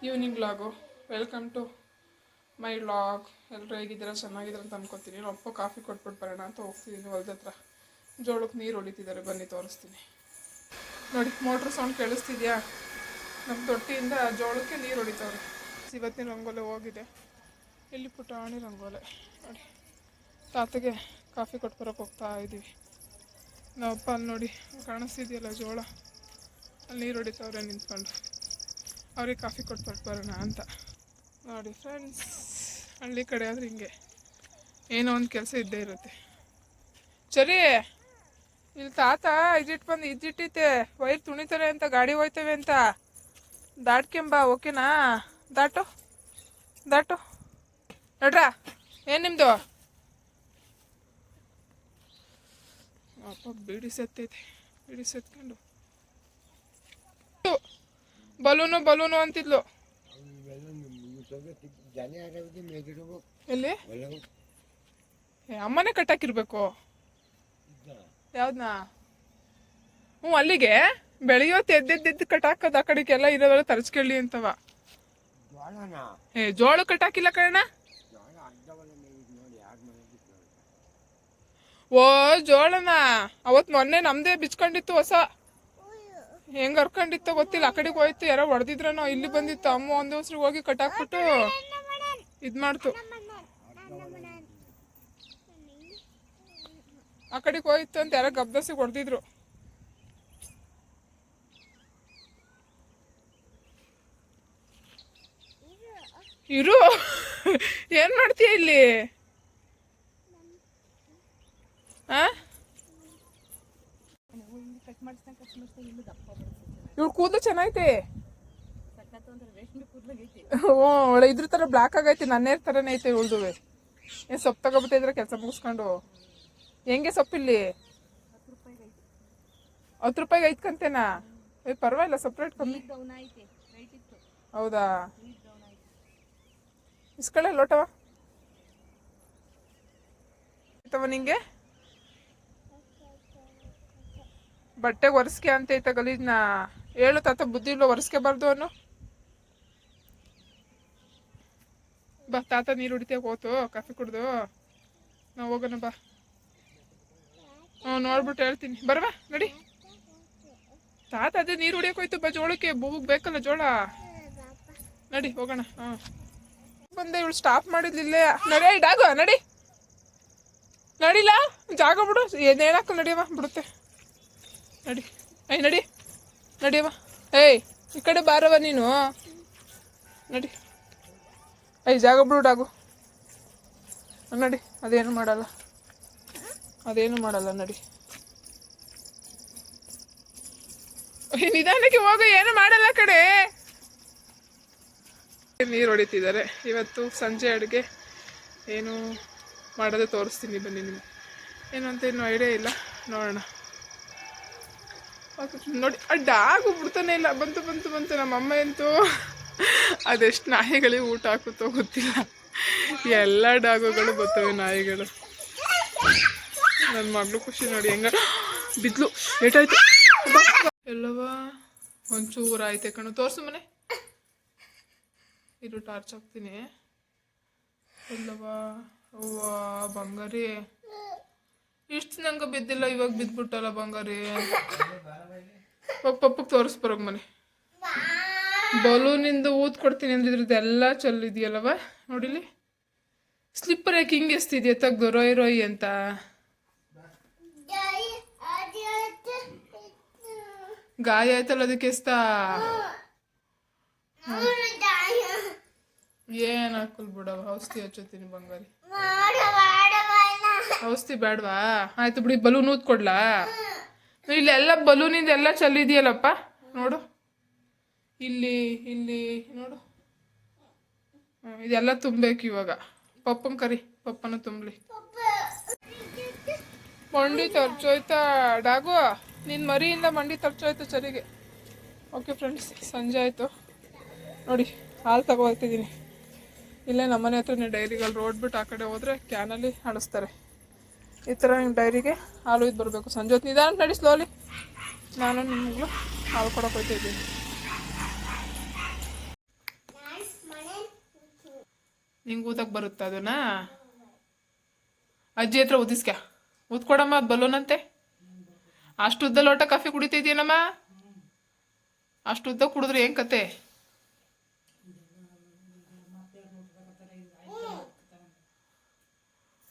Evening vlog. Welcome to my vlog. ಎಲ್ಲರೂ ಹೇಗಿದ್ದೀರಾ? ಚೆನ್ನಾಗಿದ್ದೀರ ಅಂತ ಅನ್ಕೋತೀನಿ. ಅಪ್ಪ ಕಾಫಿ ಕೊಟ್ಬಿಟ್ಟು ಬರೋಣ ಅಂತ ಹೋಗ್ತಿದ್ದೀನಿ ಹೊಲ್ದ ಹತ್ರ. ಜೋಳಕ್ಕೆ ನೀರು ಹೊಡಿತಿದ್ದಾರೆ, ಬನ್ನಿ ತೋರಿಸ್ತೀನಿ. ನೋಡಿ, ಮೋಟ್ರ್ ಸೌಂಡ್ ಕೇಳಿಸ್ತಿದ್ಯಾ? ನಮ್ಮ ತೊಟ್ಟಿಯಿಂದ ಜೋಳಕ್ಕೆ ನೀರು ಹೊಡಿತವ್ರೆ. ಇವತ್ತಿನ ರಂಗೋಲೆ ಹೋಗಿದೆ. ಇಲ್ಲಿ ಪುಟಾಣಿ ರಂಗೋಲೆ ನೋಡಿ. ತಾತಗೆ ಕಾಫಿ ಕೊಟ್ಬರೋಕೆ ಹೋಗ್ತಾ ಇದ್ದೀವಿ. ನಾವಪ್ಪ ಅಲ್ಲಿ ನೋಡಿ ಕಾಣಿಸ್ತಿದೆಯಲ್ಲ ಜೋಳ, ಅಲ್ಲಿ ನೀರು ಹೊಡಿತವ್ರೆ ನಿಂತ್ಕೊಂಡು. ಅವ್ರಿಗೆ ಕಾಫಿ ಕೊಟ್ಬಿಟ್ಟು ಬರೋಣ ಅಂತ ನೋಡಿ ಫ್ರೆಂಡ್ಸ್. ಹಳ್ಳಿ ಕಡೆ ಆದರೆ ಹಿಂಗೆ ಏನೋ ಒಂದು ಕೆಲಸ ಇದ್ದೇ ಇರುತ್ತೆ. ಸರಿ, ಇಲ್ಲಿ ತಾತ ಇದ್ದಿಟ್ಟೈತೆ ವೈರ್ ತುಣಿತಾರೆ ಅಂತ, ಗಾಡಿ ಹೋಯ್ತವೆ ಅಂತ. ದಾಟ್ಕೆಂಬ, ಓಕೆನಾ? ದಾಟು ನಡ್ರಾ. ಏನು ನಿಮ್ಮದು? ಅಪ್ಪ ಬೀಡಿ ಸತ್ತೈತೆ. ಬೀಡಿ ಸತ್ಕೊಂಡು ಬಲೂನು ಅಂತಿದ್ಲು. ಎಲ್ಲಿ? ಅಮ್ಮನೇ ಕಟ್ಟಾಕಿರ್ಬೇಕು. ಯಾವ್ದನ್ನ? ಅಲ್ಲಿಗೆ ಬೆಳೆಯೋತ್ತು ಎದ್ದೆದ್ದು ಕಟ್ಟಾಕದ. ಆ ಕಡೆಗೆಲ್ಲ ಇರೋವೆಲ್ಲ ತರ್ಸ್ಕೊಳ್ಳಿ ಅಂತವ. ಜೋಳ ಕಟ್ಟಾಕಿಲ್ಲ ಕಣ. ಓ ಜೋಳನ ಅವತ್ ಮೊನ್ನೆ ನಮ್ದೇ ಬಿಚ್ಕೊಂಡಿತ್ತು ಹೊಸ. ಹೆಂಗ್ ಹರ್ಕೊಂಡಿತ್ತೋ ಗೊತ್ತಿಲ್ಲ. ಆ ಕಡೆಗೆ ಹೋಯ್ತು, ಯಾರೋ ಹೊಡೆದಿದ್ರನೋ. ಇಲ್ಲಿ ಬಂದಿತ್ತು. ಅಮ್ಮ ಒಂದ್ ದಿವ್ಸ ಹೋಗಿ ಕಟ್ಟಾಕ್ಬಿಟ್ಟು ಇದ್ ಮಾಡ್ತು. ಆ ಕಡೆಗೆ ಹೋಯ್ತು ಅಂತ ಯಾರೋ ಗಬ್ದಸಿಗೆ ಹೊಡೆದಿದ್ರು. ಇರು, ಏನ್ ಮಾಡ್ತೀಯ ಇಲ್ಲಿ? ಇವ್ಳು ಕೂದಲು ಚೆನ್ನಾಗೈತೆ. ಒಳ್ಳೆ ಇದ್ರ ತರ ಬ್ಲಾಕ್ ಆಗೈತಿ. ನನ್ನೇ ತರನೇ ಐತೆ ಇವಳ್ದುವೆ. ಏನ್ ಸೊಪ್ಪು ತಗೋಬಿಟ್ಟಿದ್ರೆ ಕೆಲಸ ಮುಗಿಸ್ಕೊಂಡು. ಹೆಂಗೆ ಸೊಪ್ಪಿಲ್ಲಿ? 10 ರೂಪಾಯಿಗೆ ಐತ್ಕಂತೇನಾ? ಪರವಾಗಿಲ್ಲ, ಸೊಪ್ಪು ರೇಟ್ ಕಮ್ಮಿ. ಹೌದಾ? ಇಸ್ಕೊಳ್ಳೆ ಲೋಟವ ನಿಂಗೆ. ಬಟ್ಟೆಗೆ ಒರೆಸ್ಕೆ ಅಂತ ಐತ ಗಲೀಜ್ನ. ಹೇಳು ತಾತ, ಬುದ್ಧಿ ಇಲ್ಲ, ಒರೆಸ್ಕೆ ಬಾರ್ದು ಅನ್ನು. ಬಾ, ತಾತ ನೀರು ಹೊಡಿತೇವೆ ಹೋತು ಕಾಫಿ ಕುಡ್ದು. ನಾವು ಹೋಗೋಣ ಬಾ. ನೋಡ್ಬಿಟ್ಟು ಹೇಳ್ತೀನಿ. ಬರವಾ ನಡಿ. ತಾತ ಅದೇ ನೀರು ಹೊಡಿಯಕ್ಕೆ ಹೋಯ್ತು. ಬಾ, ಜೋಳಕ್ಕೆ ಬೂಗ್ ಬೇಕಲ್ಲ ಜೋಳ. ನಡಿ ಹೋಗೋಣ. ಬಂದೆ, ಇವಳು ಸ್ಟಾಪ್ ಮಾಡಿದ್ಲಿಲ್ಲೇ. ನಡಿ ಡಾಗು, ನಡಿ. ನಡಿಲ್ಲ, ಜಾಗ ಬಿಡು. ಏನೇನಾಕ ನಡಿಯವ ಬಿಡುತ್ತೆ. ನಡಿ. ನಡಿಯವ. ಈ ಕಡೆ ಬಾರವ ನೀನು. ನಡಿ. ಜಾಗ ಬಿಡು ಡಾಗು. ನಡಿ. ಅದೇನು ಮಾಡಲ್ಲ ನಡಿ. ನಿಧಾನಕ್ಕೆ ಹೋಗು, ಏನು ಮಾಡಲ್ಲ ಕಡೆ. ನೀರು ಹೊಡಿತಿದ್ದಾರೆ. ಇವತ್ತು ಸಂಜೆ ಅಡುಗೆ ಏನು ಮಾಡೋದು ತೋರಿಸ್ತೀನಿ ಬನ್ನಿ ನಿಮಗೆ. ಏನು ಅಂತ ಇನ್ನೂ ಐಡಿಯಾ ಇಲ್ಲ, ನೋಡೋಣ. ನೋಡಿ, ಆ ಡಾಗು ಬಿಡ್ತಾನೆ ಇಲ್ಲ. ಬಂತು ನಮ್ಮಮ್ಮ ಅಂತೂ ಅದೆಷ್ಟು ನಾಯಿಗಳಿಗೆ ಊಟ ಹಾಕುತ್ತೋ ಗೊತ್ತಿಲ್ಲ. ಎಲ್ಲ ಡಾಗುಗಳು ಬರ್ತವೆ, ನಾಯಿಗಳು. ನನ್ನ ಮಗಳು ಖುಷಿ ನೋಡಿ, ಹೆಂಗ ಬಿದ್ಲು. ಏಟಾಯ್ತು ಎಲ್ಲವ. ಒಂಚೂರು ಆಯ್ತೆ ಕಣು. ತೋರಿಸು ಮನೆ. ಇದು ಟಾರ್ಚ್ ಹಾಕ್ತೀನಿ. ಎಲ್ಲವ. ಅವ್ವ ಬಂಗಾರಿ, ಇಷ್ಟು ನಂಗೆ ಬಿದ್ದಿಲ್ಲ, ಇವಾಗ ಬಿದ್ಬಿಟ್ಟಲ್ಲ ಬಂಗಾರಿ. ಪಪ್ಪಗೆ ತೋರಿಸ್ಬರೋಗ ಮನೆ. ಬಲೂನಿಂದ ಊದ್ ಕೊಡ್ತೀನಿ ಅಂದಿದ್ರದ್ದು ಎಲ್ಲ ಚೆಲ್ಲಿದೆಯಲ್ಲವ. ನೋಡಿಲಿ, ಸ್ಲಿಪ್ಪರ್ ಯಾಕೆ ಹಿಂಗೆ ಎಸ್ತಿದ್ಯಾ? ತೆಗ್ದು ರೋಯ್ ಅಂತ. ಗಾಯ ಆಯ್ತಲ್ಲ, ಅದಕ್ಕೆ ಎಸ್ತಾ. ಏನ್ ಹಾಕಲ್ ಬಿಡವ. ಔಷಧಿ ಹಚ್ಚೋತೀನಿ ಬಂಗಾರಿ. ಔಷಧಿ ಬೇಡವಾ? ಆಯ್ತು ಬಿಡಿ. ಬಲೂನ್ ಊದ್ ಕೊಡ್ಲಾ? ಇಲ್ಲೆಲ್ಲ ಬಲೂನಿಂದ ಎಲ್ಲ ಚೆಲ್ಲಿದೆಯಲ್ಲಪ್ಪ. ನೋಡು, ಇಲ್ಲಿ ನೋಡು. ಇದೆಲ್ಲ ತುಂಬಬೇಕು ಇವಾಗ. ಪಪ್ಪನ ಕರಿ, ಪಪ್ಪನ ತುಂಬಲಿ. ಮಂಡಿ ತರ್ಚೋಯ್ತಾ ಡಾಗು? ನಿನ್ನ ಮರಿಯಿಂದ ಮಂಡಿ ತರ್ಚೋಯ್ತು ಸರಿಗೆ. ಓಕೆ ಫ್ರೆಂಡ್ಸ್, ಸಂಜೆ ಆಯಿತು ನೋಡಿ. ಹಾಲು ತಗೋತಿದ್ದೀನಿ. ಇಲ್ಲೇ ನಮ್ಮನೆ ಹತ್ರನೇ ಡೈರಿಗಳು. ರೋಡ್ ಬಿಟ್ಟು ಆ ಕಡೆ ಹೋದರೆ ಕ್ಯಾನಲ್ಲಿ ಹಾಳಿಸ್ತಾರೆ. ಈ ಥರ ಡೈರಿಗೆ ಹಾಲು ಇದು ಬರಬೇಕು. ಸಂಜೆ ಹೊತ್ತು ನಿಧಾನ ನಡಿ, ಸ್ಲೋಲಿ. ನಾನು ನಿಮಗೂ ಹಾಲು ಕೊಡೋಕೆ ಹೋಗ್ತಾ ಇದ್ದೀನಿ. ನಿಂಗೆ ಊದಕ್ಕೆ ಬರುತ್ತಾ ಅದನ್ನ ಅಜ್ಜಿ ಹತ್ರ ಊದಿಸ್ಕ ಊದ್ಕೊಡಮ್ಮ ಅದು ಬಲೂನಂತೆ ಅಷ್ಟು ಉದ್ದ ಲೋಟ ಕಾಫಿ ಕುಡಿತಿದ್ಯೇನಮ್ಮ ಅಷ್ಟು ಉದ್ದ ಕುಡಿದ್ರೆ ಏನು ಕತೆ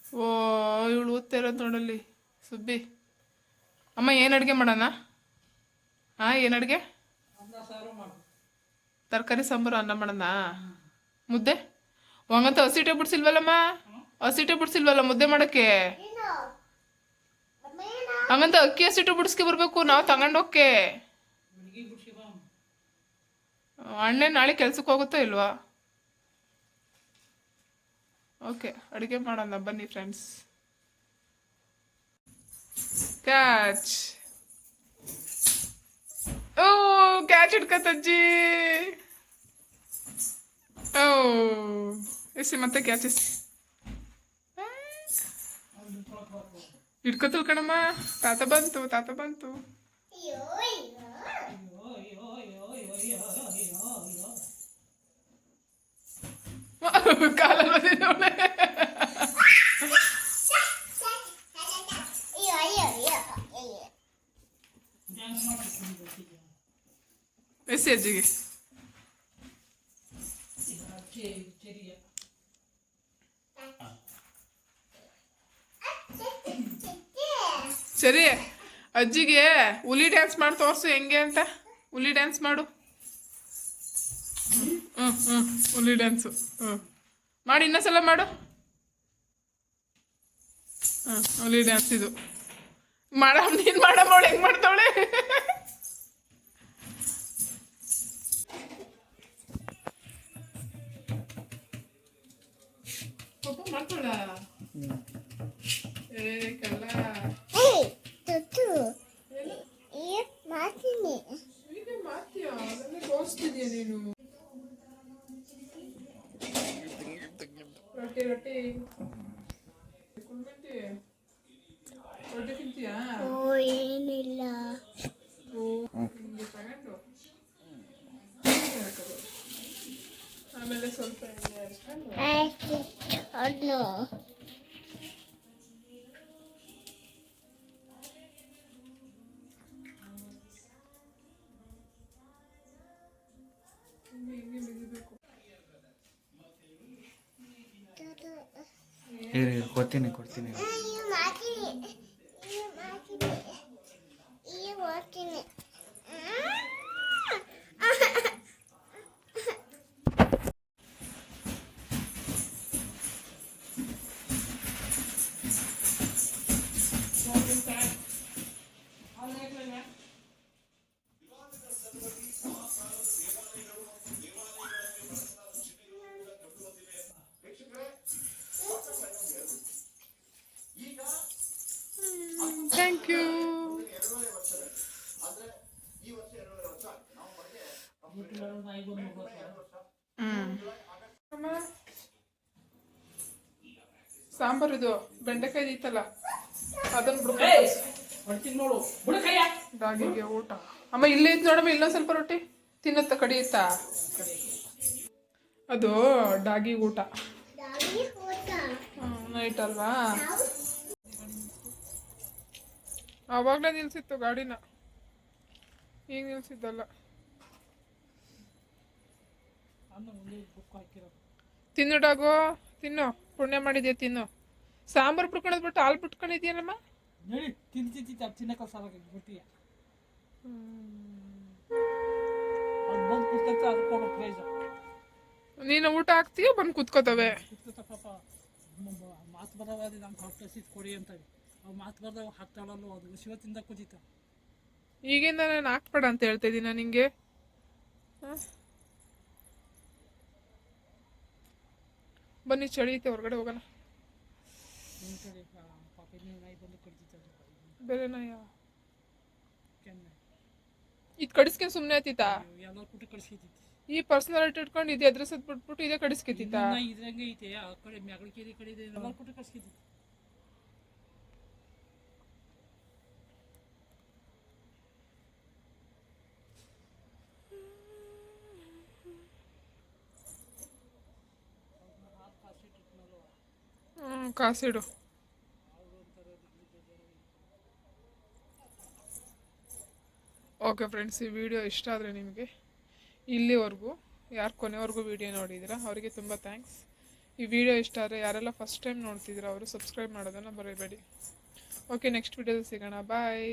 ಓ ಇವಳು ಊದ್ತಾ ಇರೋದು ನೋಡಲ್ಲಿ ಸುಬ್ಬಿ ಅಮ್ಮ ಏನು ಅಡುಗೆ ಮಾಡೋಣ ಹಾಂ ಏನು ಅಡುಗೆ ತರಕಾರಿ ಸಾಂಬಾರು ಅನ್ನ ಮಾಡೋಣ ಮುದ್ದೆ ಹಂಗಂತ ಹಸಿಟೆ ಬಿಡ್ಸಿಲ್ವಲ್ಲಮ್ಮ ಹಸಿಟೆ ಬಿಡ್ಸಿಲ್ವಲ್ಲ ಮುದ್ದೆ ಮಾಡೋಕ್ಕೆ ಹಂಗಂತ ಅಕ್ಕಿ ಹಸಿಟ್ಟು ಬಿಡಿಸ್ಕೆ ಬರ್ಬೇಕು ನಾವು ತಗೊಂಡೋಕ್ಕೆ ಅಣ್ಣೆ ನಾಳೆ ಕೆಲ್ಸಕ್ಕೆ ಹೋಗುತ್ತಾ ಇಲ್ವಾ ಓಕೆ ಅಡುಗೆ ಮಾಡೋಣ ಬನ್ನಿ ಫ್ರೆಂಡ್ಸ್ ಕ್ಯಾಚ್ ಓ ಕ್ಯಾಚ್ ಹಿಡ್ಕತ್ತಜ್ಜಿ ಓ ಎಸಿ ಮತ್ತೆ ಕ್ಯಾಚ್ ಎಸಿ ಹಿಡ್ಕೊತಲ್ ಕಣಮ್ಮ ತಾತ ಬಂತು ಕಾಲಲ್ಲಿ ಎಸಿ ಅಜ್ಜಿಗೆ ಸರಿ ಅಜ್ಜಿಗೆ ಹುಲಿ ಡ್ಯಾನ್ಸ್ ಮಾಡಿ ತೋರಿಸು ಹೆಂಗೆ ಅಂತ ಹುಲಿ ಡ್ಯಾನ್ಸ್ ಮಾಡು ಹುಲಿ ಡ್ಯಾನ್ಸು ಮಾಡಿ ಇನ್ನೊಂದ್ಸಲ ಮಾಡು ಹುಲಿ ಡ್ಯಾನ್ಸ್ ಇದು ನೀನು ಮಾಡಮ್ಮ ಅವಳು ಹೆಂಗೆ ಮಾಡ್ತಾವಳೆ ಮಾಡ್ತಾಳ ಏ ಕಲ್ಲ ಮಾಡ್ತೀಯ ಅದನ್ನೇ ತೋರಿಸ್ತಿದ್ಯಾ ನೀನು ರೊಟ್ಟಿ ರೊಟ್ಟಿ ರೊಟ್ಟಿ ತಿಂತೀಯಾ ಏನಿಲ್ಲ ತಗೊಂಡು ಆಮೇಲೆ ಸ್ವಲ್ಪ ಎಣ್ಣೆ ಹಚ್ಕೊಂಡು ಹಿಂಗೆ ಬಿಗಿಬೇಕು ಕೊಡ್ತೀನಿ ಥ್ಯಾಂಕ್ ಯು ಸಾಂಬಾರು ಇದು ಬೆಂಡೆಕಾಯಿ ಇತ್ತಲ್ಲ ಅದನ್ನ ಡಾಗಿಗೆ ಊಟ ಅಮ್ಮ ಇಲ್ಲೇ ಇದ್ದು ನೋಡಮ್ಮ ಇಲ್ಲೊಂದು ಸ್ವಲ್ಪ ರೊಟ್ಟಿ ತಿನ್ನತ್ತ ಕಡಿಯುತ್ತಾ ಅದು ಡಾಗಿ ಊಟ ನೈಟ್ ಅಲ್ವಾ ಆವಾಗಲೇ ನಿಲ್ಸಿತ್ತು ಗಾಡಿನ ಈಗ ನಿಲ್ಸಿದ್ದಲ್ಲ ತಿನ್ನು ಡಾಗು ತಿನ್ನು ಪುಣ್ಯ ಮಾಡಿದ್ಯಾ ತಿನ್ನು ಸಾಂಬಾರು ಬಿಟ್ಕೊಂಡ್ ಬಿಟ್ಟು ಹಾಲು ಬಿಟ್ಕೊಂಡಿದ್ಯಲ್ಲಮ್ಮ ನೀನು ಊಟ ಹಾಕ್ತೀಯ ಬಂದು ಕುತ್ಕೋತವೆ ಮಾತು ಬರವ ನಮ್ಗೆ ಹೊಟ್ಟೆ ಕೊಡಿ ಅಂತ ಮಾತು ಬರ್ದವ ಹಾಕ್ತಾಳಲ್ಲ ಅದು ಶಿವತ್ತಿಂದ ಕುದೀತ ಈಗಿಂದ ನಾನು ಹಾಕ್ಬೇಡ ಅಂತ ಹೇಳ್ತಾ ಇದ್ದೀನ ನಿಂಗೆ ಬನ್ನಿ ಚಳಿ ಐತೆ ಹೊರಗಡೆ ಹೋಗೋಣ ಬೇರೆ ನಾಯ ಇದು ಕಡಿಸ್ಕೊಂಡು ಸುಮ್ಮನೆ ಆಯ್ತಿತ್ತಾ ಎಲ್ಲ ಕುಟ್ಟಿ ಕಳಿಸ್ಕೈತಿ ಈ ಪರ್ಸನಾಲಿಟಿ ಇಟ್ಕೊಂಡು ಇದು ಎದುರಿಸದ್ ಬಿಟ್ಬಿಟ್ಟು ಇದೇ ಕಡಿಸ್ಕೈತಿತ್ತಾ ಇದ್ರಂಗೆ ಐತೆ ಆ ಕಡೆ ಮ್ಯಾಗಡಿಕೇರಿ ಕಡೆ ಇದೆ ಎಲ್ಲ ಕುಟ್ಟಿ ಕಳಿಸ್ಕೈತಿ ಕಾಸಿಡು. ಓಕೆ ಫ್ರೆಂಡ್ಸ್, ಈ ವಿಡಿಯೋ ಇಷ್ಟ ಆದರೆ ನಿಮಗೆ ಇಲ್ಲಿವರೆಗೂ ಯಾರು ಕೊನೆವರೆಗೂ ವಿಡಿಯೋ ನೋಡಿದ್ದೀರಾ ಅವರಿಗೆ ತುಂಬ ಥ್ಯಾಂಕ್ಸ್. ಈ ವಿಡಿಯೋ ಇಷ್ಟ ಆದರೆ ಯಾರೆಲ್ಲ ಫಸ್ಟ್ ಟೈಮ್ ನೋಡ್ತಿದ್ದೀರಾ ಅವರು ಸಬ್ಸ್ಕ್ರೈಬ್ ಮಾಡೋದನ್ನು ಮರಿಬೇಡಿ. ಓಕೆ, ನೆಕ್ಸ್ಟ್ ವಿಡಿಯೋದಲ್ಲಿ ಸಿಗೋಣ. ಬಾಯ್.